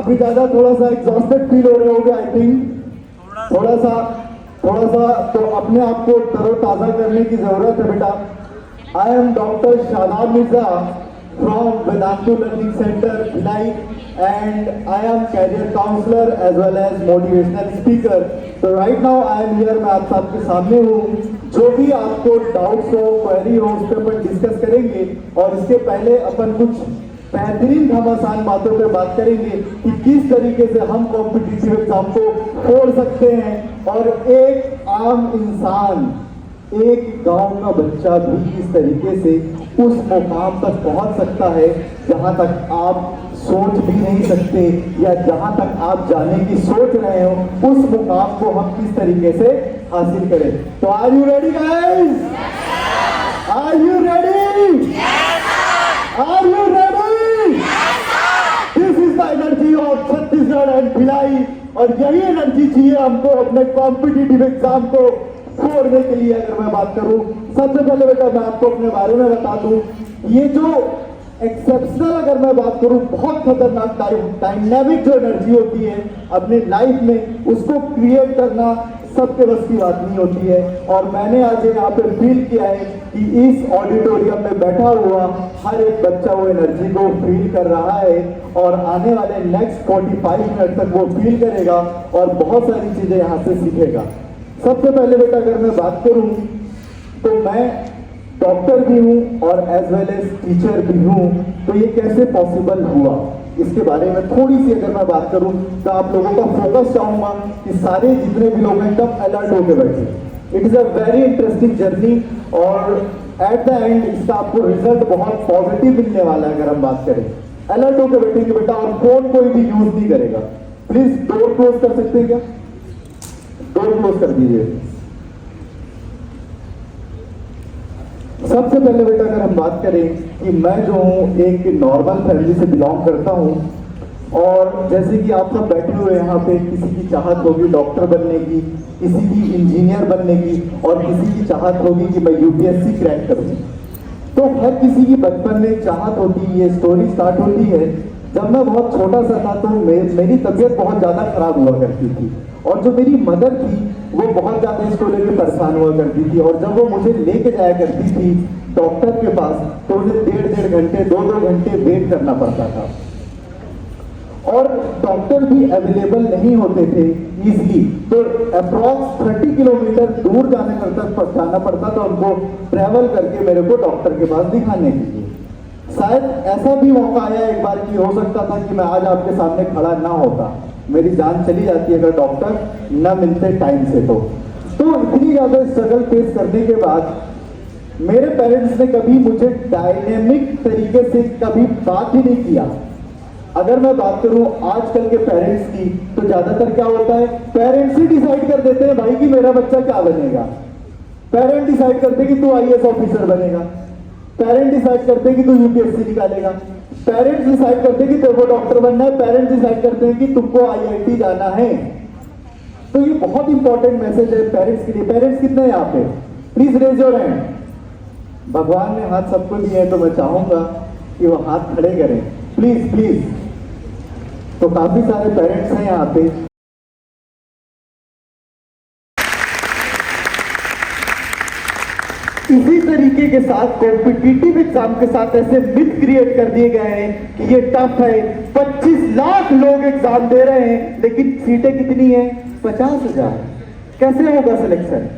काफी ज्यादा थोड़ा सा एग्जॉस्टेड फील हो रहे होगे आई थिंक, थोड़ा सा तो अपने आप को तरोताजा करने की जरूरत है बेटा। आई am doctor Shadab Mirza from Vedantu Learning Center, Bhilai, and I am career counselor as well as motivational speaker. So right now I am here, मैं आप सबके सामने हूँ। जो भी आपको डाउट्स हो, क्वेरी हो, उस पर अपन डिस्कस करेंगे और इसके पहले अपन कुछ बेहतरीन घमासान बातों पे बात करेंगे कि किस तरीके से हम कॉम्पिटिटिव एग्जाम को फोड़ सकते हैं और एक आम इंसान, एक गांव का बच्चा भी किस तरीके से उस मुकाम तक पहुंच सकता है जहां तक आप सोच भी नहीं सकते, या जहां तक आप जाने की सोच रहे हो उस मुकाम को हम किस तरीके से हासिल करें। तो are you ready guys? Are you ready? Are you ready? This is the energy of Chhattisgarh and Bhilai, और यही एनर्जी चाहिए हमको अपने कॉम्पिटिटिव एग्जाम को फोड़ने के लिए। अगर मैं बात करूं, सबसे पहले बेटा मैं आपको अपने बारे में बता दूं, ये जो एक्सेप्शनल, अगर मैं बात करूं, बहुत खतरनाक डायनामिक जो एनर्जी होती है अपने लाइफ में, उसको क्रिएट करना सबके बस की बात नहीं होती है। और मैंने आज यहाँ पे फील किया है कि इस ऑडिटोरियम में बैठा हुआ हर एक बच्चा वो एनर्जी को फील कर रहा है और आने वाले नेक्स्ट 45 मिनट तक वो फील करेगा और बहुत सारी चीजें यहाँ से सीखेगा। सबसे पहले बेटा अगर मैं बात करूं तो मैं डॉक्टर भी हूं और एज वेल एज टीचर भी हूं। तो ये कैसे पॉसिबल हुआ, इसके बारे में थोड़ी सी अगर मैं बात करूं तो आप लोगों का फोकस चाहूंगा कि सारे जितने भी लोग एकदम अलर्ट होकर बैठे। It is a very interesting journey और एट द एंड इसका आपको रिजल्ट बहुत पॉजिटिव मिलने वाला है। अगर हम बात करें, अलर्ट होकर बैठेंगे बेटा और फोन कोई भी यूज नहीं करेगा। प्लीज डोर क्लोज कर सकते हैं क्या? डोर क्लोज कर दीजिए। सबसे पहले बेटा अगर हम बात करें कि मैं जो हूँ एक नॉर्मल फैमिली से बिलोंग करता हूँ, और जैसे कि आप सब बैठे हुए यहाँ पे, किसी की चाहत होगी डॉक्टर बनने की, किसी की इंजीनियर बनने की, और किसी की चाहत होगी कि मैं यूपीएससी क्रैक करूँ। तो हर किसी की बचपन में चाहत होती है। ये स्टोरी स्टार्ट होती है जब मैं बहुत छोटा सा था, तो मेरी तबीयत बहुत ज़्यादा खराब हुआ करती थी और जो मेरी मदर थी वो बहुत ज़्यादा इसको लेकर परेशान हुआ करती थी। और जब वो मुझे लेके जाया करती थी डॉक्टर के पास, तो उन्हें 1.5 घंटे 2 घंटे वेट करना पड़ता था और डॉक्टर भी अवेलेबल नहीं होते थे इजीली। तो अप्रॉक्स 30 किलोमीटर दूर जाना पड़ता था उनको ट्रैवल करके मेरे को डॉक्टर के पास दिखाने के लिए। शायद ऐसा भी मौका आया एक बार कि हो सकता था कि मैं आज आपके सामने खड़ा ना होता, मेरी जान चली जाती अगर डॉक्टर न मिलते टाइम से। तो इतनी ज्यादा स्ट्रगल फेस करने के बाद मेरे पेरेंट्स ने कभी मुझे डायनेमिक तरीके से कभी बात ही नहीं किया। अगर मैं बात करूं आजकल के पेरेंट्स की, तो ज्यादातर क्या होता है, पेरेंट्स ही डिसाइड कर देते हैं भाई कि मेरा बच्चा क्या बनेगा। पेरेंट डिसाइड करते कि तू आईएएस ऑफिसर बनेगा, पेरेंट डिसाइड करते कि तू यूपीएससी निकालेगा, पेरेंट्स डिसाइड करते कि तेरे को डॉक्टर बनना है, पेरेंट्स डिसाइड करते हैं कि तुमको आईआईटी जाना है। तो ये बहुत इंपॉर्टेंट मैसेज है पेरेंट्स के लिए। पेरेंट्स कितने हैं यहाँ पे? Please raise your hand. भगवान ने हाथ सबको दिए हैं, तो मैं चाहूंगा कि वो हाथ खड़े करें प्लीज प्लीज। तो काफी सारे पेरेंट्स हैं यहाँ पे। इसी तरीके के साथ कॉम्पिटिटिव एग्जाम के साथ ऐसे मिथ क्रिएट कर दिए गए हैं कि ये टफ है। 25 लाख लोग एग्जाम दे रहे हैं लेकिन सीटें कितनी है? 50,000। कैसे होगा सिलेक्शन?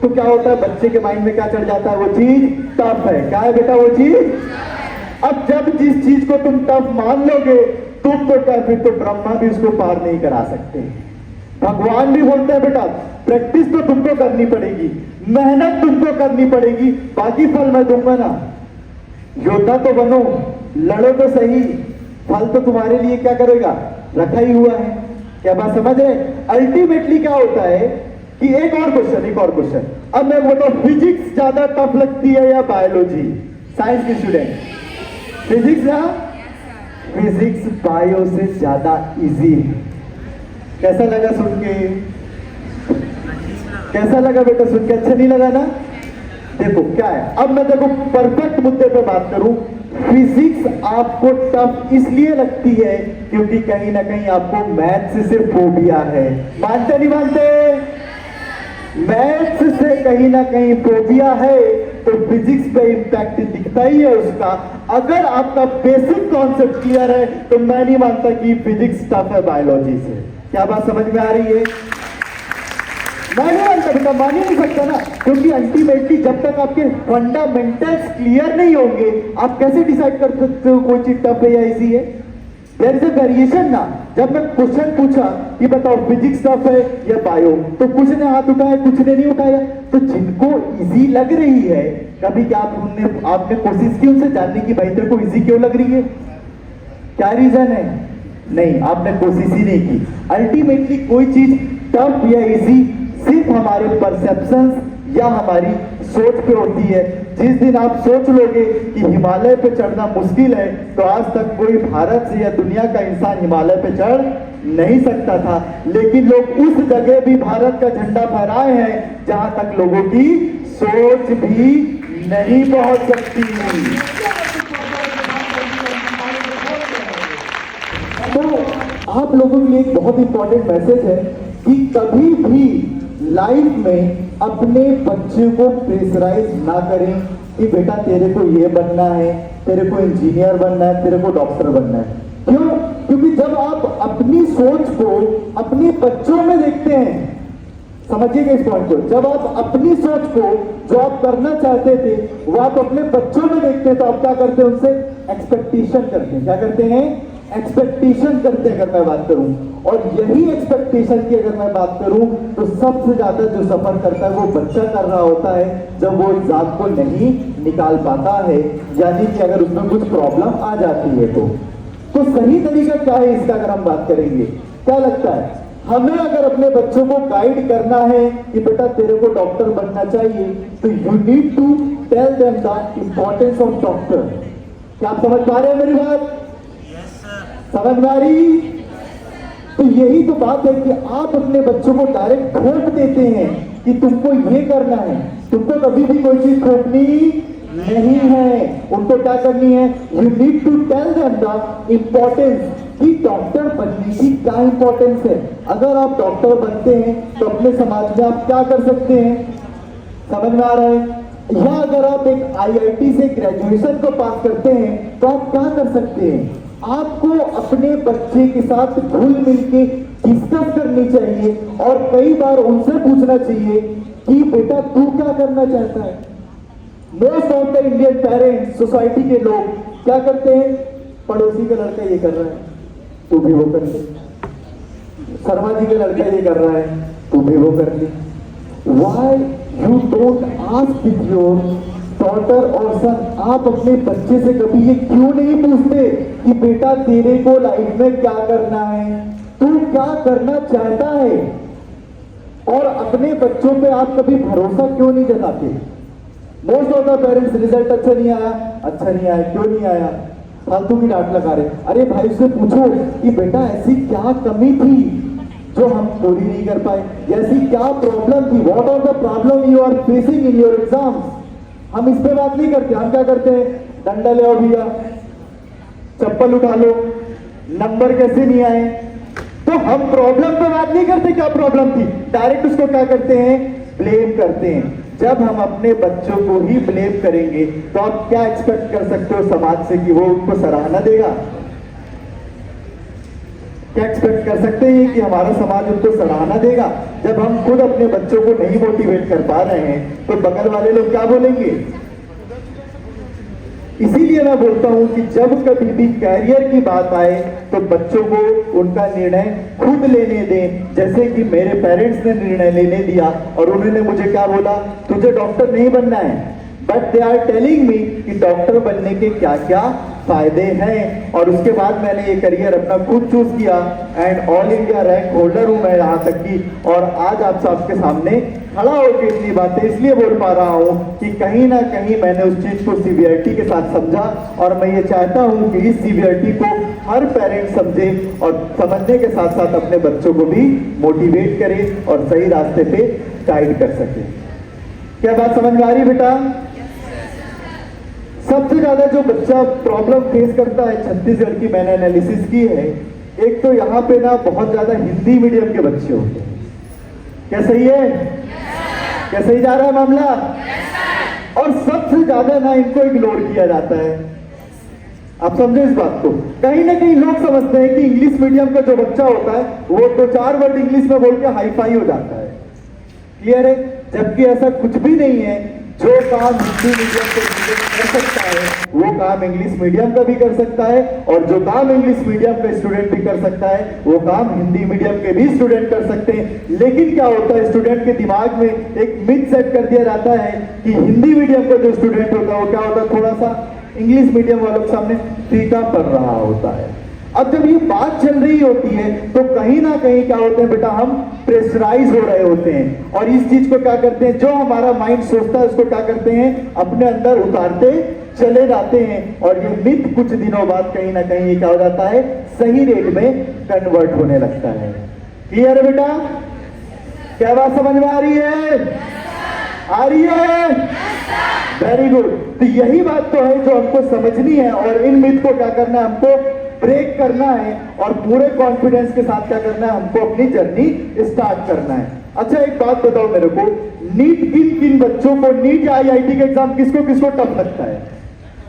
तो क्या होता है, बच्चे के माइंड में क्या चढ़ जाता है, वो चीज टफ है। क्या है बेटा वो चीज? अब जब जिस चीज को तुम टफ मान लोगे, तुम तो क्या, फिर तो ब्रह्मा भी उसको पार नहीं करा सकते। भगवान भी बोलते हैं बेटा प्रैक्टिस तो तुमको करनी पड़ेगी, मेहनत तुमको करनी पड़ेगी, बाकी फल मैं दूंगा ना। योद्धा तो बनो, लड़ो तो सही, फल तो तुम्हारे लिए क्या करेगा, रखा ही हुआ है। क्या बात समझ रहे? अल्टीमेटली क्या होता है कि एक और क्वेश्चन। अब मैं बताऊं, फिजिक्स ज्यादा टफ लगती है या बायोलॉजी? साइंस के स्टूडेंट, फिजिक्स या फिजिक्स बायो से ज्यादा इजी है। कैसा लगा सुन के? कैसा लगा बेटा सुन के? अच्छा नहीं लगा ना? देखो क्या है, अब मैं देखो परफेक्ट मुद्दे पे बात करूं। फिजिक्स आपको टफ इसलिए लगती है क्योंकि कहीं ना कहीं आपको मैथ्स से फोबिया है। मानते नहीं मानते? मैथ्स से कहीं ना कहीं फोबिया है तो फिजिक्स पे इंपैक्ट दिखता ही है उसका। अगर आपका बेसिक कॉन्सेप्ट क्लियर है तो मैं नहीं मानता कि फिजिक्स टफ है बायोलॉजी से। क्या बात समझ में आ रही है? मैं नहीं मानता बेटा, मान ही नहीं सकता ना, क्योंकि अल्टीमेटली जब तक आपके फंडामेंटल्स क्लियर नहीं होंगे आप कैसे डिसाइड कर सकते हो कोई चीज टफ है या इजी है? देयर इज अ वेरिएशन ना। जब मैं क्वेश्चन पूछा कि बताओ फिजिक्स टफ है या बायो, तो कुछ ने हाथ उठाया कुछ ने नहीं उठाया। तो जिनको इजी लग रही है, कभी क्या आपने कोशिश की उनसे जानने की भाई तेरे को इजी क्यों लग रही है, क्या रीजन है? नहीं, आपने कोशिश ही नहीं की। अल्टीमेटली कोई चीज टफ या इजी सिर्फ हमारे परसेप्शंस या हमारी सोच पे होती है। जिस दिन आप सोच लोगे कि हिमालय पे चढ़ना मुश्किल है, तो आज तक कोई भारत से या दुनिया का इंसान हिमालय पे चढ़ नहीं सकता था। लेकिन लोग उस जगह भी भारत का झंडा फहराए हैं जहां तक लोगों की सोच भी नहीं पहुंच सकती। तो आप लोगों के लिए एक बहुत इंपॉर्टेंट मैसेज है कि कभी भी लाइफ में अपने बच्चे को प्रेशराइज ना करें कि बेटा तेरे को ये बनना है, तेरे को इंजीनियर बनना है, तेरे को डॉक्टर बनना है। क्यों? क्योंकि जब आप अपनी सोच को अपने बच्चों में देखते हैं, समझिएगा इस पॉइंट को, जब आप अपनी सोच को जो आप करना चाहते थे वो आप अपने बच्चों में देखते हैं, तो आप क्या करते हैं? उनसे एक्सपेक्टेशन करते हैं। क्या करते हैं? एक्सपेक्टेशन करते हैं। अगर मैं बात करूं, और यही एक्सपेक्टेशन की अगर मैं बात करूं, तो सबसे ज्यादा जो सफर करता है वो बच्चा कर रहा होता है जब वो एग्जाम को नहीं निकाल पाता है, यानी कि अगर उसमें कुछ प्रॉब्लम आ जाती है। तो सही तरीका क्या है इसका अगर हम बात करेंगे, क्या लगता है हमें? अगर अपने बच्चों को गाइड करना है कि बेटा तेरे को डॉक्टर बनना चाहिए, तो you need to tell them the importance of doctor. क्या आप समझ पा रहे हैं मेरी बात? समझ में आ रही? तो यही तो बात है कि आप अपने बच्चों को डायरेक्ट थोप देते हैं कि तुमको ये करना है। तुमको कभी भी कोई चीज थोपनी नहीं है, उनको क्या करनी है? You need to tell them the importance कि डॉक्टर बनने की क्या इंपॉर्टेंस है। अगर आप डॉक्टर बनते हैं तो अपने समाज में आप क्या कर सकते हैं? समझ में आ रहा है? या अगर आप एक आईआईटी से ग्रेजुएशन को पास करते हैं तो आप क्या कर सकते हैं? आपको अपने बच्चे के साथ घुल मिल के डिस्कस करनी चाहिए और कई बार उनसे पूछना चाहिए कि बेटा तू क्या करना चाहता है। Most of the Indian parents, society के लोग क्या करते हैं? पड़ोसी का लड़का ये कर रहा है तू भी वो कर ले, शर्मा जी का लड़का ये कर रहा है तू भी वो कर ले। Why you don't ask with your daughter और सन? आप अपने बच्चे से कभी ये क्यों नहीं पूछते कि बेटा तेरे को लाइफ में क्या करना है, तू क्या करना चाहता है? और अपने बच्चों पे आप कभी भरोसा क्यों नहीं जताते? Most of the parents, result अच्छा नहीं आया, अच्छा नहीं आया, क्यों नहीं आया? फालतू की डांट लगा रहे। अरे भाई उससे पूछो कि बेटा ऐसी क्या कमी थी जो हम पूरी नहीं कर पाए, ऐसी क्या प्रॉब्लम थी, what are the problem you are facing in your exams. हम इस पे बात नहीं करते, हम क्या करते हैं? डंडा ले आओ भैया, चप्पल उठा लो, नंबर कैसे नहीं आए। तो हम प्रॉब्लम पे बात नहीं करते क्या प्रॉब्लम थी, डायरेक्ट उसको क्या करते हैं? ब्लेम करते हैं। जब हम अपने बच्चों को ही ब्लेम करेंगे तो आप क्या एक्सपेक्ट कर सकते हो समाज से कि वो उनको सराहना देगा? क्या एक्सपेक्ट कर सकते हैं कि हमारा समाज उनको सराहना देगा? जब हम खुद अपने बच्चों को नहीं मोटिवेट कर पा रहे हैं तो बगल वाले लोग क्या बोलेंगे? इसीलिए मैं बोलता हूं कि जब कभी भी कैरियर की बात आए तो बच्चों को उनका निर्णय खुद लेने दें। जैसे कि मेरे पेरेंट्स ने निर्णय लेने दिया और उन्होंने मुझे क्या बोला? तुझे डॉक्टर नहीं बनना है, but they are telling me कि डॉक्टर बनने के क्या क्या फायदे हैं। और उसके बाद मैंने ये करियर अपना खुद चूज किया and all India rank holder हूं मैं यहाँ तक की। और आज आप सबके सामने खड़ा होकर इतनी बातें इसलिए बोल पा रहा हूं कि कहीं ना कहीं मैंने उस चीज को सीवियरिटी के साथ समझा और मैं ये चाहता हूं कि इस सीवियरिटी को हर पेरेंट समझे और समझने के साथ साथ अपने बच्चों को भी मोटिवेट करे और सही रास्ते पे गाइड कर सके। क्या बात समझ में आ रही बेटा? सबसे ज्यादा जो बच्चा प्रॉब्लम फेस करता है छत्तीसगढ़ की मैंने एनालिसिस की है, एक तो यहाँ पे ना बहुत ज्यादा हिंदी मीडियम के बच्चे होते हैं। क्या सही है? क्या सही जा रहा है मामला? और सबसे ज्यादा ना इनको इग्नोर किया जाता है। आप समझे इस बात को? कहीं ना कहीं लोग समझते हैं कि इंग्लिश मीडियम का जो बच्चा होता है वो तो 4 वर्ड इंग्लिश में बोल के हाई फाई हो जाता है। क्लियर है? जबकि ऐसा कुछ भी नहीं है। जो काम हिंदी मीडियम के स्टूडेंट कर सकता है वो काम इंग्लिश मीडियम का भी कर सकता है, और जो काम इंग्लिश मीडियम का स्टूडेंट भी कर सकता है वो काम हिंदी मीडियम के भी स्टूडेंट कर सकते हैं। लेकिन क्या होता है, स्टूडेंट के दिमाग में एक मिथ सेट कर दिया जाता है कि हिंदी मीडियम का जो स्टूडेंट होता है वो क्या होता है, थोड़ा सा इंग्लिश मीडियम वालों के सामने फीका पड़ रहा होता है। अब जब ये बात चल रही होती है तो कहीं ना कहीं क्या होते हैं बेटा, हम प्रेशराइज हो रहे होते हैं, और इस चीज को क्या करते हैं, जो हमारा माइंड सोचता है उसको क्या करते हैं, अपने अंदर उतारते चले जाते हैं, और ये मिथ कुछ दिनों बाद कहीं ना कहीं क्या हो जाता है, सही रेट में कन्वर्ट होने लगता है। क्लियर है बेटा? क्या बात समझ में आ रही है? आ रही है? Very good. तो यही बात तो है जो हमको समझनी है, और इन मिथ को क्या करना है, हमको ब्रेक करना है, और पूरे कॉन्फिडेंस के साथ क्या करना है, हमको अपनी जर्नी स्टार्ट करना है। अच्छा एक बात बताओ मेरे को, नीट किन किन बच्चों को, नीट या आईआईटी का एग्जाम किसको किसको टफ लगता है?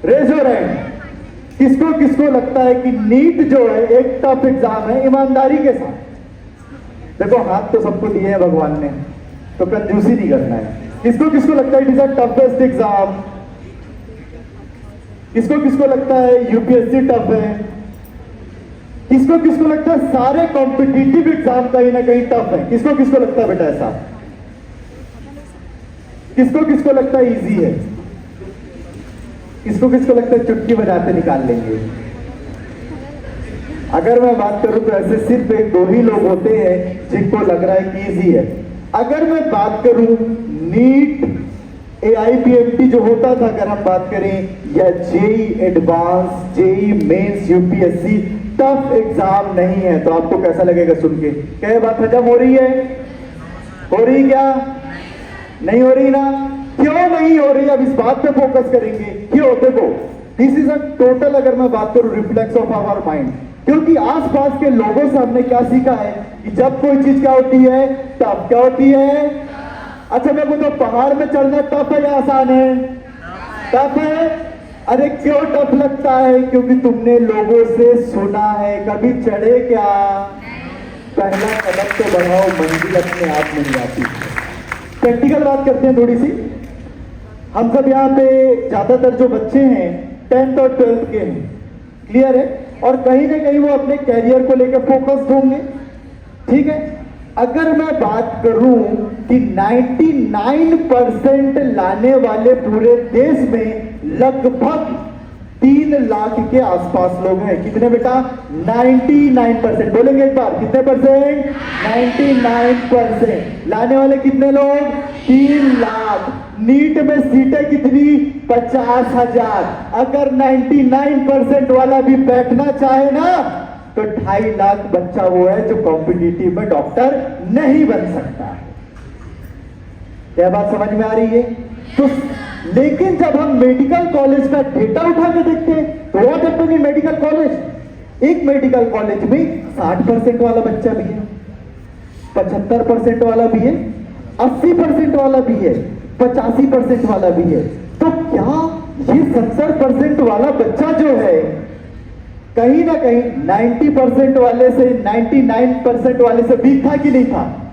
Raise your hand. किसको किसको लगता है कि नीट जो है एक टफ एग्जाम है? ईमानदारी के साथ देखो, हाथ तो सबको दिए हैं भगवान ने, तो कंजूसी नहीं करना है। किसको किसको लगता है it is a toughest exam? किसको किसको लगता है यूपीएससी टफ है? किसको किसको लगता है सारे कॉम्पिटिटिव एग्जाम कहीं ना कहीं टफ है? किसको किसको लगता है बेटा ऐसा? किसको किसको लगता है इजी है? किसको किसको लगता है चुटकी बजाते निकाल लेंगे? अगर मैं बात करूं तो ऐसे सिर्फ एक दो ही लोग होते हैं जिनको लग रहा है कि इजी है। अगर मैं बात करूं नीट, AIPMT जो होता था, अगर हम बात करें, या JEE advance, JEE mains, UPSC, tough exam नहीं है, तो आपको कैसा लगेगा सुन के? क्या बात हजम हो रही है? हो रही क्या? नहीं हो रही ना? क्यों नहीं हो रही? अब इस बात पे फोकस करेंगे। क्यों? देखो, दिस इज अ टोटल, अगर मैं बात करूं, रिफ्लेक्स ऑफ आवर माइंड। क्योंकि आसपास के लोगों से हमने क्या सीखा है कि जब कोई चीज क्या होती है, टफ। क्या होती है? अच्छा मैं बोलता हूं, पहाड़ में चढ़ना टफ है या आसान है? टफ है। अरे क्यों टफ लगता है? क्योंकि तुमने लोगों से सुना है। कभी चढ़े क्या? पहला कदम तो बढ़ाओ, मंजिल अपने आप मिल जाती है। प्रैक्टिकल बात करते हैं थोड़ी सी। हम सब यहाँ पे ज्यादातर जो बच्चे हैं 10th और 12th के हैं। क्लियर है? और कहीं ना कहीं वो अपने कैरियर को लेकर फोकस्ड होंगे। ठीक है? अगर मैं बात करूं कि 99% लाने वाले पूरे देश में लगभग 3 लाख के आसपास लोग हैं। कितने बेटा? 99%। बोलेंगे एक बार, कितने परसेंट? 99%। लाने वाले कितने लोग? 3 लाख। नीट में सीटें कितनी? 50,000। अगर 99% वाला भी बैठना चाहे ना, तो 2.5 लाख बच्चा वो है जो कॉम्पिटिटिव में डॉक्टर नहीं बन सकता। क्या बात समझ में आ रही है? तो लेकिन जब हम मेडिकल कॉलेज का डेटा उठा के देखते हैं तो what happens in medical college? एक मेडिकल कॉलेज में 60% वाला बच्चा भी है, 75% वाला भी है, 80% वाला भी है, 85% वाला भी है। तो क्या ये 70% वाला बच्चा जो है कहीं ना कहीं 90% वाले से, 99% वाले से वीक था कि नहीं था?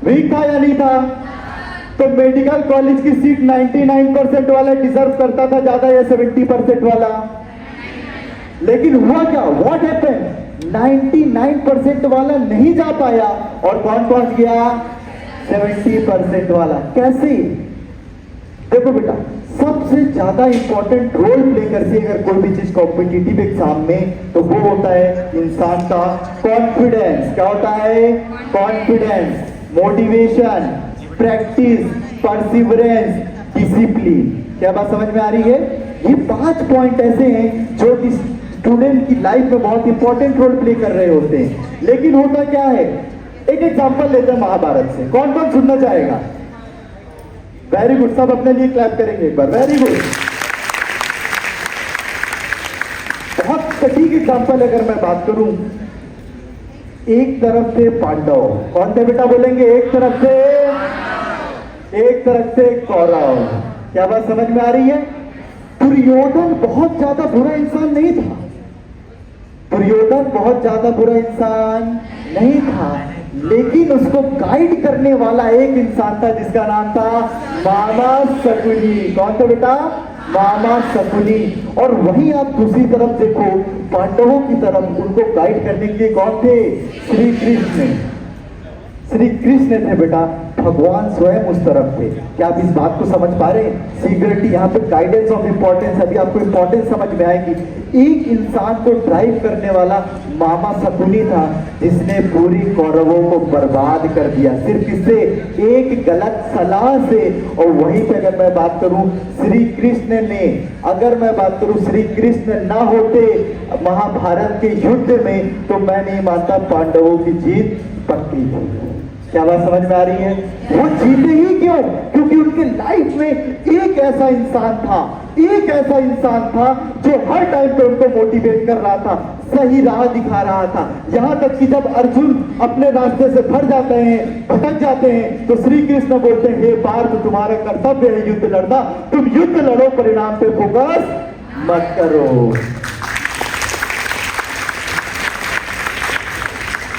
वीक था या नहीं था? तो मेडिकल कॉलेज की सीट 99% वाला डिजर्व करता था ज्यादा या 70% वाला? लेकिन हुआ क्या? What happened? 99% वाला नहीं जा पाया, और कौन पहुंच गया? 70% वाला। कैसे? देखो बेटा, सबसे ज्यादा इंपॉर्टेंट रोल प्ले करती है अगर कोई भी चीज कॉम्पिटिटिव एग्जाम में, तो वो होता है इंसान का कॉन्फिडेंस। क्या होता है? Confidence, motivation, practice, perseverance, discipline. क्या बात समझ में आ रही है? ये 5 पॉइंट ऐसे हैं जो कि स्टूडेंट की लाइफ में बहुत इंपॉर्टेंट रोल प्ले कर रहे होते हैं। लेकिन होता क्या है, एक एग्जांपल लेते हैं महाभारत से। कौन कौन सुनना चाहेगा? वेरी गुड, सब अपने लिए क्लैप करेंगे एक बार। Very good. सटीक एग्जाम्पल अगर मैं बात करूं, एक तरफ से पांडव, कौन थे बेटा बोलेंगे? एक तरफ से कौरव। क्या बात समझ में आ रही है? दुर्योधन बहुत ज्यादा बुरा इंसान नहीं था, दुर्योधन बहुत ज्यादा बुरा इंसान नहीं था, लेकिन उसको गाइड करने वाला एक इंसान था जिसका नाम था मामा शकुनी। कौन था बेटा? मामा शकुनी। और वहीं आप दूसरी तरफ देखो, पांडवों की तरफ उनको गाइड करने के लिए कौन थे? श्री कृष्ण। श्री कृष्ण थे बेटा, भगवान स्वयं उस तरफ थे। क्या आप इस बात को समझ पा रहे हैं? सिक्योरिटी यहाँ पे गाइडेंस ऑफ इंपॉर्टेंस, अभी आपको इंपॉर्टेंस समझ में आएगी। एक इंसान को ड्राइव करने वाला मामा शकुनी था जिसने पूरी कौरवों को बर्बाद कर दिया सिर्फ इससे एक गलत सलाह से। और वहीं पे अगर मैं बात करूं श्री कृष्ण ने, अगर मैं बात करूं श्री कृष्ण ना होते महाभारत के युद्ध में तो मैं नहीं मानता पांडवों की जीत पक्की थी। क्या बात समझ में आ रही है? वो जीते ही क्यों? क्योंकि उनके लाइफ में एक ऐसा इंसान था जो हर टाइम पे उनको मोटिवेट कर रहा था, सही राह दिखा रहा था। यहां तक कि जब अर्जुन अपने रास्ते से भटक जाते हैं तो श्री कृष्ण बोलते हैं, हे पार्थ तुम्हारा कर्तव्य है युद्ध लड़ना, तुम युद्ध लड़ो, परिणाम पे फोकस मत करो।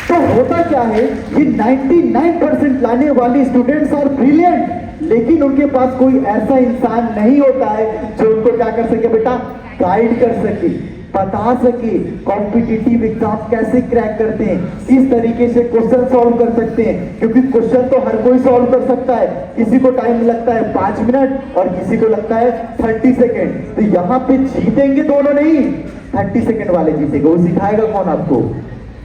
तो होता क्या है, ये 99% लाने वाली स्टूडेंट्स आर ब्रिलियंट, लेकिन उनके पास कोई ऐसा इंसान नहीं होता है जो उनको क्या कर सके बेटा? गाइड कर सके, बता सके कॉम्पिटिटिव एग्जाम कैसे क्रैक करते हैं, किस तरीके से क्वेश्चन सॉल्व कर सकते हैं। क्योंकि क्वेश्चन तो हर कोई सॉल्व कर सकता है, किसी को टाइम लगता है 5 मिनट और किसी को लगता है 30 सेकेंड। तो यहाँ पे जीतेंगे दोनों नहीं, 30 सेकेंड वाले जीतेंगे। वो सिखाएगा कौन आपको?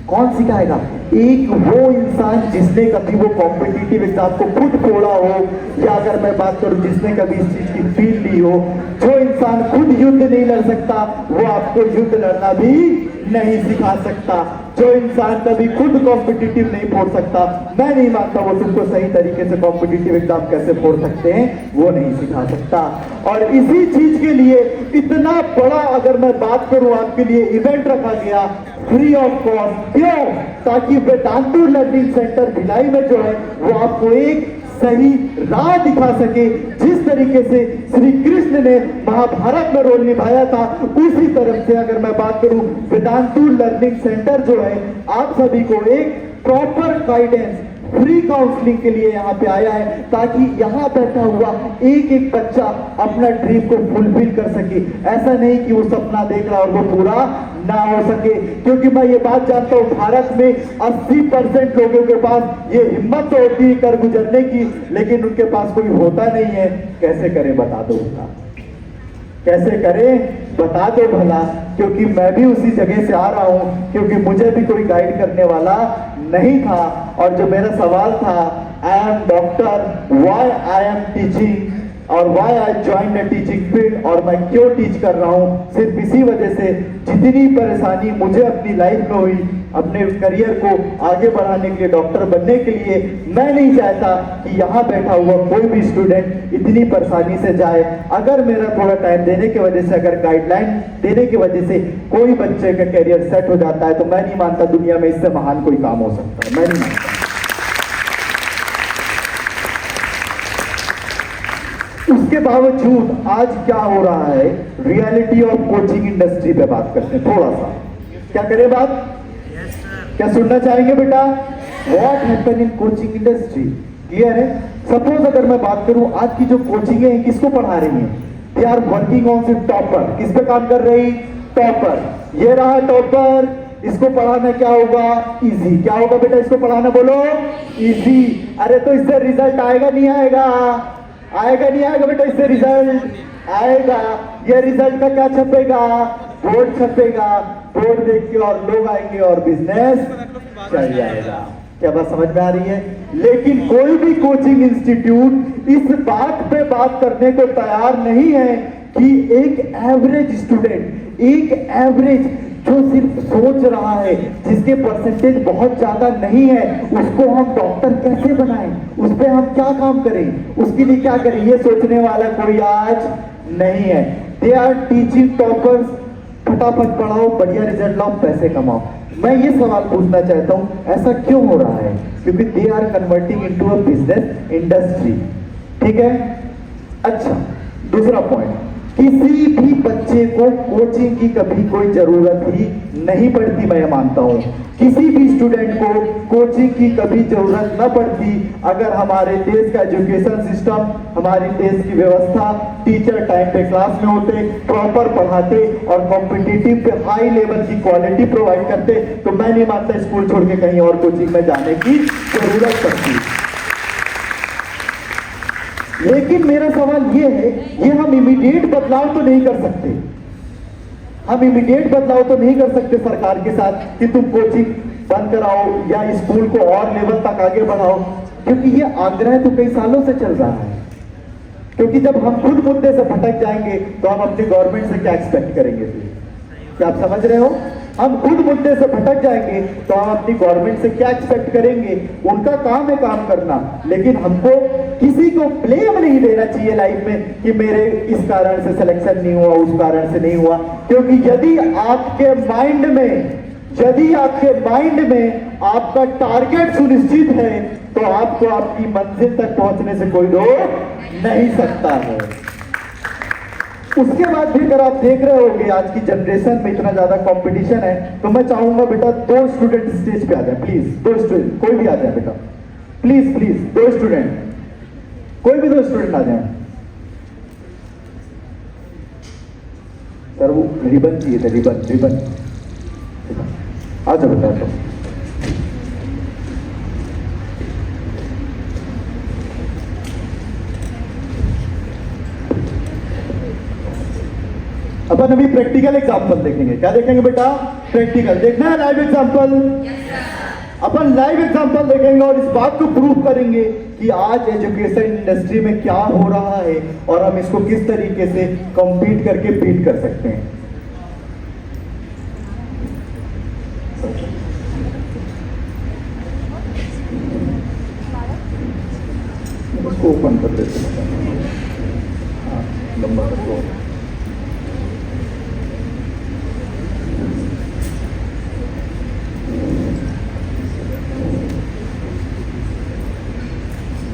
कौन सिखाएगा? एक वो इंसान जिसने कभी वो कॉम्पिटिटिव एग्जाम को खुद फोड़ा हो, या अगर मैं बात करूं जिसने कभी इस चीज की फील ली हो। जो इंसान खुद युद्ध नहीं लड़ सकता वो आपको युद्ध लड़ना भी नहीं सिखा सकता। जो इंसान कभी खुद कॉम्पिटिटिव नहीं फोड़ सकता, मैं नहीं मानता वो तुमको सही तरीके से कॉम्पिटिटिव एग्जाम कैसे फोड़ सकते हैं, वो नहीं सिखा सकता। और इसी चीज के लिए इतना बड़ा अगर मैं बात करूं आपके लिए इवेंट रखा गया फ्री ऑफ कॉस्ट। क्यों? ताकि वेदांतु लर्निंग सेंटर भिलाई में जो है वो आपको एक सही राह दिखा सके। जिस तरीके से श्री कृष्ण ने महाभारत में रोल निभाया था, उसी तरफ से अगर मैं बात करूं वेदांतु लर्निंग सेंटर जो है आप सभी को एक प्रॉपर गाइडेंस, फ्री काउंसलिंग के लिए यहाँ पे आया है, ताकि यहाँ बैठा हुआ एक एक बच्चा अपना ड्रीम को फुलफिल कर सके। ऐसा नहीं कि वो सपना देख रहा और वो पूरा ना हो सके। क्योंकि मैं ये बात जानता हूँ, भारत में 80% लोगों के पास ये हिम्मत तो होती है कर गुजरने की, लेकिन उनके पास कोई होता नहीं है। कैसे करें बता दो भला, कैसे करें बता दो भला। क्योंकि मैं भी उसी जगह से आ रहा हूं, क्योंकि मुझे भी कोई गाइड करने वाला नहीं था। और जो मेरा सवाल था, I am doctor, why I am teaching और why I join the teaching field, और मैं क्यों टीच कर रहा हूं, सिर्फ इसी वजह से जितनी परेशानी मुझे अपनी लाइफ में हुई, अपने करियर को आगे बढ़ाने के लिए, डॉक्टर बनने के लिए, मैं नहीं चाहता कि यहाँ बैठा हुआ कोई भी स्टूडेंट इतनी परेशानी से जाए। अगर मेरा थोड़ा टाइम देने की वजह से, अगर गाइडलाइन देने की वजह से कोई बच्चे का करियर सेट हो जाता है, तो मैं नहीं मानता दुनिया में इससे महान कोई काम हो सकता है। मैं नहीं मानता। उसके बावजूद आज क्या हो रहा है, रियलिटी ऑफ कोचिंग इंडस्ट्री पे बात करते हैं थोड़ा सा। क्या करें बात? क्या सुनना चाहेंगे बेटा? What happen in coaching industry? Clear है? सपोज अगर मैं बात करूं, आज की जो कोचिंग है किसको पढ़ा रही हैं? दे आर वर्किंग ऑन सिर्फ टॉपर। किस पे काम कर रही? टॉपर। ये रहा टॉपर, इसको पढ़ाना क्या होगा? इजी। क्या होगा बेटा इसको पढ़ाना? बोलो इजी। अरे तो इससे रिजल्ट आएगा नहीं आएगा? आएगा नहीं आएगा बेटा? इससे रिजल्ट आएगा। ये रिजल्ट का क्या छपेगा? बोर्ड छपेगा। बोर्ड देख के और लोग आएंगे और बिजनेस चल जाएगा। क्या बात समझ में आ रही है? लेकिन कोई भी कोचिंग इंस्टीट्यूट इस बात पे बात करने को तैयार नहीं है कि एक एवरेज स्टूडेंट, एक एवरेज जो सिर्फ सोच रहा है, जिसके परसेंटेज बहुत ज्यादा नहीं है, उसको हम डॉक्टर कैसे बनाएं, उस पर हम क्या काम करें, उसके लिए क्या करें, ये सोचने वाला कोई आज नहीं है। दे आर टीचिंग टॉपर्स फटाफट पढ़ाओ, बढ़िया रिजल्ट लाओ, पैसे कमाओ। मैं ये सवाल पूछना चाहता हूँ, ऐसा क्यों हो रहा है? क्योंकि they are converting into a business industry. ठीक है। अच्छा, दूसरा पॉइंट, किसी भी बच्चे को कोचिंग की कभी कोई जरूरत ही नहीं पड़ती। मैं ये मानता हूं किसी भी स्टूडेंट को कोचिंग की कभी जरूरत न पड़ती अगर हमारे देश का एजुकेशन सिस्टम, हमारे देश की व्यवस्था, टीचर टाइम पे क्लास में होते, प्रॉपर पढ़ाते और कॉम्पिटिटिव पे हाई लेवल की क्वालिटी प्रोवाइड करते, तो मैं नहीं मानता स्कूल छोड़ के कहीं और कोचिंग में जाने की जरूरत पड़ती। लेकिन मेरा सवाल ये है, ये हम इमीडिएट बदलाव तो नहीं कर सकते। हम इमीडिएट बदलाव तो नहीं कर सकते सरकार के साथ कि तुम कोचिंग बंद कराओ या स्कूल को और लेवल तक आगे बढ़ाओ, क्योंकि ये आग्रह तो कई सालों से चल रहा है। क्योंकि जब हम खुद मुद्दे से भटक जाएंगे तो हम अपनी गवर्नमेंट से क्या एक्सपेक्ट करेंगे? क्या आप समझ रहे हो? हम खुद मुद्दे से भटक जाएंगे तो हम अपनी गवर्नमेंट से क्या एक्सपेक्ट करेंगे? उनका काम है काम करना, लेकिन हमको किसी को ब्लेम नहीं देना चाहिए लाइफ में कि मेरे इस कारण से सिलेक्शन नहीं हुआ, उस कारण से नहीं हुआ। क्योंकि यदि आपके माइंड में आपका टारगेट सुनिश्चित है तो आपको आपकी मंजिल तक पहुंचने से कोई रोक नहीं सकता है। उसके बाद भी अगर आप देख रहे होंगे आज की जनरेशन में इतना ज्यादा कंपटीशन है, तो मैं चाहूंगा बेटा 2 स्टूडेंट स्टेज पे आ जाए प्लीज। 2 स्टूडेंट, कोई भी आ जाए बेटा, प्लीज प्लीज 2 स्टूडेंट, कोई भी 2 स्टूडेंट आ जाए। सर वो रिबन चाहिए था, रिबन आ जाओ बेटा, तो अपन अभी प्रैक्टिकल एग्जांपल देखेंगे। क्या देखेंगे बेटा? प्रैक्टिकल देखना है, लाइव एग्जांपल। अपन लाइव एग्जांपल देखेंगे और इस बात को प्रूव करेंगे कि आज एजुकेशन इंडस्ट्री में क्या हो रहा है और हम इसको किस तरीके से कॉम्पीट करके बीट कर सकते हैं। इसको ओपन कर देते हैं, हाँ, लंबा कर दो।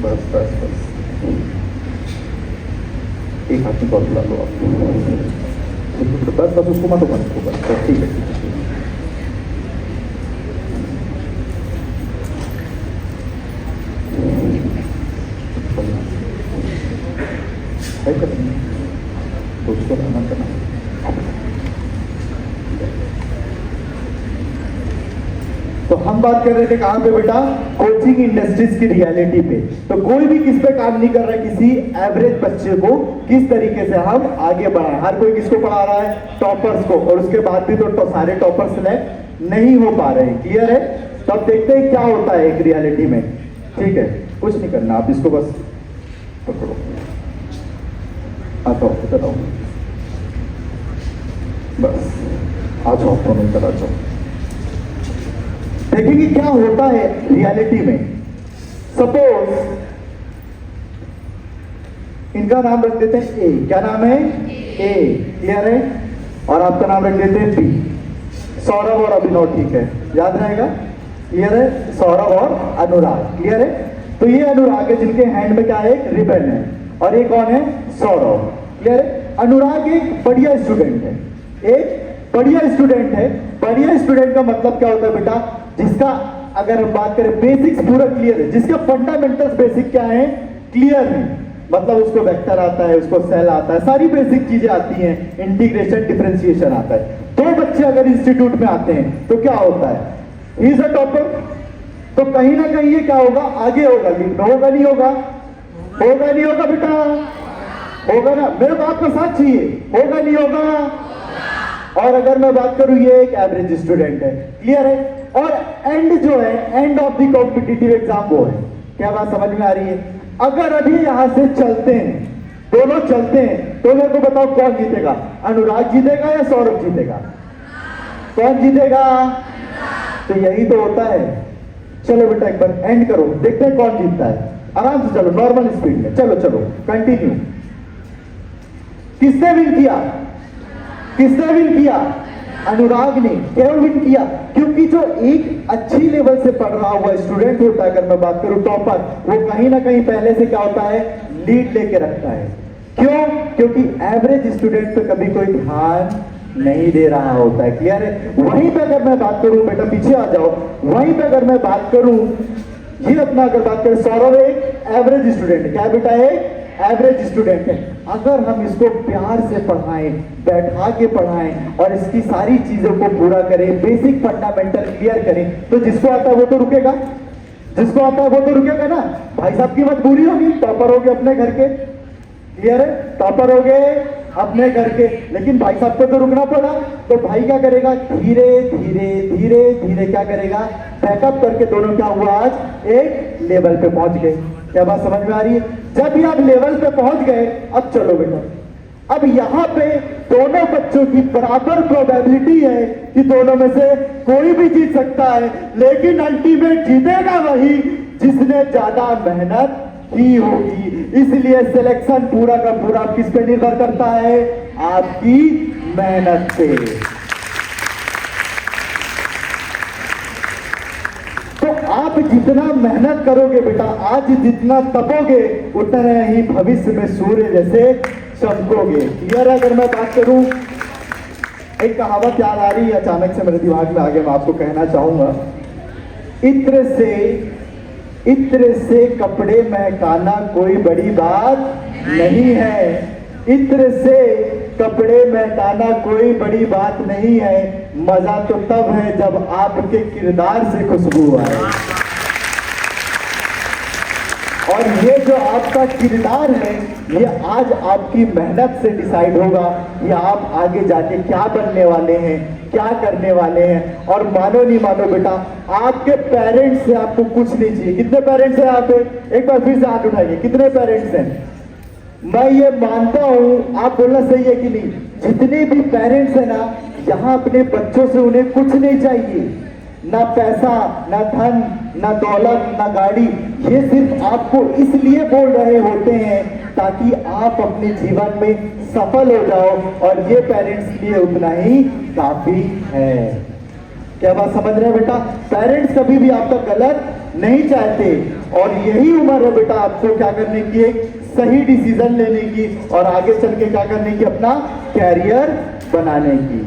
बस बस बस, एक हाथ में कॉल बुला लो आप, बस बस उसको मत ओपन, उसको बस, ठीक है ठीक है। उसको रहना करना। तो हम बात कर रहे थे कहां पे बेटा? कोचिंग इंडस्ट्रीज की रियलिटी पे। तो कोई भी किस पे काम नहीं कर रहा है, किसी एवरेज बच्चे को किस तरीके से हम आगे बढ़ाएं। हर कोई किसको पढ़ा रहा है? टॉपर्स को, और उसके बाद भी तो सारे टॉपर्स सिलेक्ट नहीं हो पा रहे हैं। क्लियर है? तो अब देखते हैं क्या होता है एक रियलिटी में। ठीक है, कुछ नहीं करना, आप इसको बस पकड़ो, आता हूँ इधर आओ, बस आ जाओ, दोनों इधर आ जाओ। देखेंगे क्या होता है रियलिटी में। सपोज इनका नाम रख देते हैं ए। क्या नाम है? ए। क्लियर है? और आपका नाम रख देते हैं बी। सौरभ और अभिनव, ठीक है, याद रहेगा। क्लियर है? सौरभ और अनुराग। क्लियर है? तो ये अनुराग है जिनके हैंड में क्या है? एक रिबन है। और ये कौन है? सौरभ। क्लियर है? अनुराग एक बढ़िया स्टूडेंट है, एक बढ़िया स्टूडेंट है। बढ़िया स्टूडेंट का मतलब क्या होता है बेटा? जिसका अगर हम बात करें बेसिक्स पूरा क्लियर है, जिसके फंडामेंटल्स बेसिक क्या है? क्लियर है। मतलब उसको वेक्टर आता है, उसको सेल आता है, सारी बेसिक चीजें आती हैं, इंटीग्रेशन डिफरेंशिएशन आता है। 2 बच्चे अगर इंस्टीट्यूट में आते हैं तो क्या होता है? He is a topper. तो कहीं ना कहीं ये क्या होगा? आगे होगा, लीड में होगा, नहीं होगा? होगा नहीं होगा बेटा? होगा ना? मेरे बात का साथ चाहिए, होगा नहीं होगा? और अगर मैं बात करूं, ये एक एवरेज स्टूडेंट है। क्लियर है? और एंड जो है, end of the competitive exam वो है। क्या बात समझ में आ रही है? अगर अभी यहां से चलते हैं, दोनों चलते हैं, तो मेरे को बताओ कौन जीतेगा? अनुराग जीतेगा या सौरभ जीतेगा? कौन जीतेगा? तो यही तो होता है। चलो बेटा एक बार एंड करो, देखते हैं कौन जीतता है। आराम से चलो, नॉर्मल स्पीड में चलो, चलो कंटिन्यू। किसने विन किया? किसने विन किया? अनुराग ने क्या विन किया? क्योंकि जो एक अच्छी लेवल से पढ़ रहा हुआ स्टूडेंट होता है, अगर मैं बात करूं टॉपर, वो कहीं ना कहीं पहले से क्या होता है, लीड लेके रखता है। क्यों? क्योंकि एवरेज स्टूडेंट पे कभी कोई ध्यान नहीं दे रहा होता है। क्लियर है? वहीं पे अगर मैं बात करूं, बेटा पीछे आ जाओ, वहीं पे अगर मैं बात करूं, ये अपना अगर बात करें, सौरभ एक एवरेज स्टूडेंट है। क्या बेटा है? एवरेज स्टूडेंट है। अगर हम इसको प्यार से पढ़ाएं, बैठा के पढ़ाएं और इसकी सारी चीजों को पूरा करें, बेसिक फंडामेंटल क्लियर करें, तो जिसको आता है वो तो रुकेगा, जिसको आता है वो तो रुकेगा ना। भाई साहब की मजबूरी होगी, टॉपर हो गए अपने घर के, क्लियर है, टॉपर हो गए अपने घर के, लेकिन भाई साहब को तो रुकना पड़ा। तो भाई क्या करेगा? धीरे धीरे धीरे धीरे क्या करेगा? बैकअप करके दोनों क्या हुआ, आज एक लेवल पे पहुंच गए। क्या बात समझ में आ रही है? जब ये आप लेवल पे पहुंच गए, अब चलो बेटा, अब यहां पे दोनों बच्चों की बराबर प्रोबेबिलिटी है कि दोनों में से कोई भी जीत सकता है, लेकिन अल्टीमेट जीतेगा वही जिसने ज्यादा मेहनत की होगी। इसलिए सिलेक्शन पूरा का पूरा किस पे निर्भर करता है? आपकी मेहनत पे। तो आप जितना मेहनत करोगे बेटा, आज जितना तपोगे, उतना ही भविष्य में सूर्य जैसे चमकोगे। क्लियर है? अगर मैं बात करूं, एक कहावत याद आ रही है अचानक से मेरे दिमाग में, आगे मैं आपको कहना चाहूंगा, इत्र से कपड़े महकाना कोई बड़ी बात नहीं है। इत्र से कपड़े महकाना कोई बड़ी बात नहीं है, मजा तो तब है जब आपके किरदार से खुशबू आए। और ये जो आपका किरदार है, ये आज आपकी मेहनत से डिसाइड होगा कि आप आगे जाके क्या बनने वाले हैं, क्या करने वाले हैं। और मानो नहीं मानो बेटा, आपके पेरेंट्स से आपको कुछ नहीं चाहिए। कितने पेरेंट्स हैं यहाँ पे? एक बार फिर से हाथ उठाइए, कितने पेरेंट्स हैं? मैं ये मानता हूं, आप बोलना सही है कि नहीं, जितने भी पेरेंट्स हैं ना, यहाँ अपने बच्चों से उन्हें कुछ नहीं चाहिए, ना पैसा, ना धन, ना दौलत, ना गाड़ी। ये सिर्फ आपको इसलिए बोल रहे होते हैं ताकि आप अपने जीवन में सफल हो जाओ, और ये पेरेंट्स के लिए उतना ही काफी है। क्या बात समझ रहे हैं बेटा? पेरेंट्स कभी भी आपका गलत नहीं चाहते, और यही उम्र है बेटा आपको क्या करने की, एक सही डिसीजन लेने की, और आगे चल के क्या करने की, अपना कैरियर बनाने की।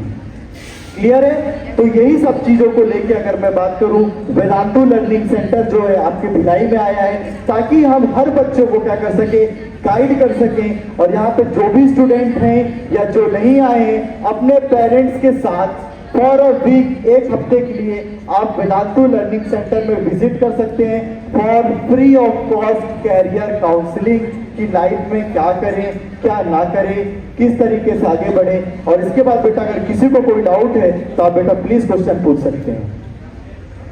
क्लियर है? तो यही सब चीजों को लेके अगर मैं बात करूं, वेदांतु लर्निंग सेंटर जो है आपके भिलाई में आया है, ताकि हम हर बच्चों को क्या कर सके, गाइड कर सकें। और यहाँ पे जो भी स्टूडेंट हैं या जो नहीं आए हैं, अपने पेरेंट्स के साथ फॉर अ वीक, एक हफ्ते के लिए आप वेदांतु लर्निंग सेंटर में विजिट कर सकते हैं for free of cost career counselling, कि लाइफ में क्या करें, क्या ना करें, किस तरीके से आगे बढ़े। और इसके बाद बेटा अगर किसी को कोई डाउट है तो आप बेटा प्लीज क्वेश्चन पूछ सकते हैं।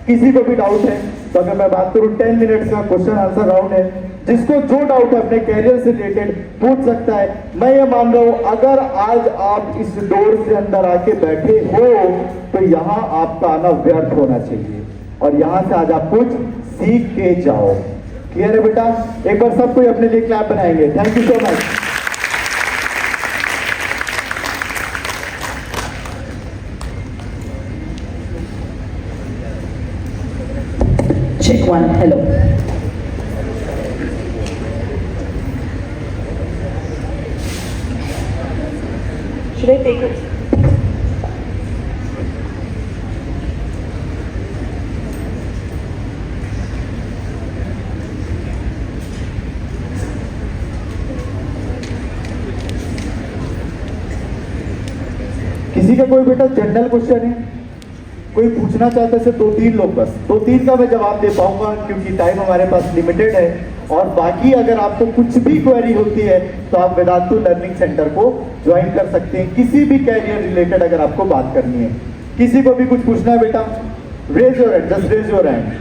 किसी को भी डाउट है तो अगर मैं बात करूं 10 मिनट्स का क्वेश्चन आंसर राउंड है, जिसको जो डाउट है अपने कैरियर से रिलेटेड पूछ सकता है। मैं ये मान रहा हूं, अगर आज आप इस डोर से अंदर आके बैठे हो तो यहाँ आपका आना व्यर्थ होना चाहिए, और यहाँ से आज आप कुछ सीख के जाओ। क्लियर है बेटा? एक बार सब कोई अपने लिए क्लैप बनाएंगे। Thank you so much. Check one, hello. Should I take it? किसी का कोई बेटा जनरल क्वेश्चन है, कोई पूछना चाहता है? सिर्फ 2-3 लोग, बस 2-3 का मैं जवाब दे पाऊंगा क्योंकि टाइम हमारे पास लिमिटेड है। और बाकी अगर आपको कुछ भी क्वेरी होती है तो आप वेदांतु लर्निंग सेंटर को ज्वाइन कर सकते हैं, किसी भी कैरियर रिलेटेड अगर आपको बात करनी है। किसी को भी कुछ पूछना है बेटा? Raise your hand, just raise your hand.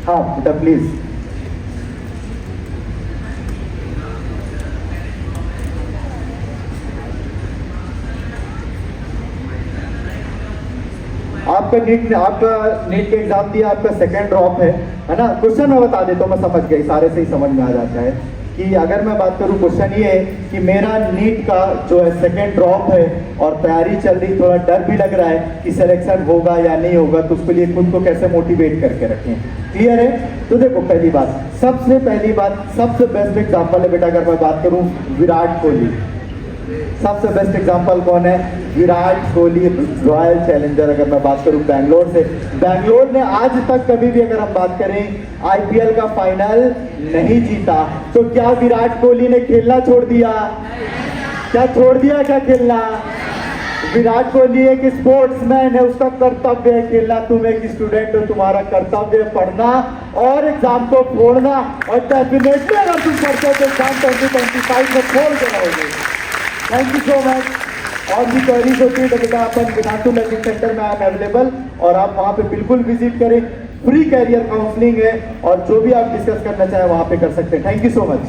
हाँ बेटा प्लीज। आपका नीट का एग्जाम दिया, आपका सेकंड ड्रॉप है ना? क्वेश्चन मैं बता देता हूँ, मैं समझ गई, सारे से ही समझ में आ जाता है कि अगर मैं बात करूं, क्वेश्चन ये है कि मेरा नीट का जो है सेकेंड ड्रॉप है और तैयारी चल रही, थोड़ा डर भी लग रहा है कि सिलेक्शन होगा या नहीं होगा, तो उसके लिए खुद को कैसे मोटिवेट करके रखें। क्लियर है? तो देखो, पहली बात, सबसे पहली बात, सबसे बेस्ट एग्जाम्पल है बेटा, अगर मैं बात करूं विराट कोहली। सबसे बेस्ट एग्जांपल कौन है? Virat Kohli, royal challenger. अगर मैं बात करूं बैंगलोर से, बैंगलोर ने आज तक कभी भी अगर हम बात करें आईपीएल का फाइनल नहीं जीता। तो क्या विराट कोहली ने खेलना छोड़ दिया? क्या छोड़ दिया? क्या खेलना? विराट कोहली एक स्पोर्ट्समैन है, उसका कर्तव्य है खेलना। तुम एक स्टूडेंट हो, तुम्हारा कर्तव्य है पढ़ना और एग्जाम को फोड़ना। और डेफिनेटली अगर तुम पढ़ते हो तो एग्जाम 2025 में फोड़ के रहोगे। Thank you so much. और भी क्वेरीज होती है तो बेटा अपन विनाटू लर्निंग सेंटर में आई एम अवेलेबल, और आप वहाँ पे बिल्कुल विजिट करें। फ्री कैरियर काउंसलिंग है और जो भी आप डिस्कस करना चाहें वहाँ पे कर सकते हैं। Thank you so much.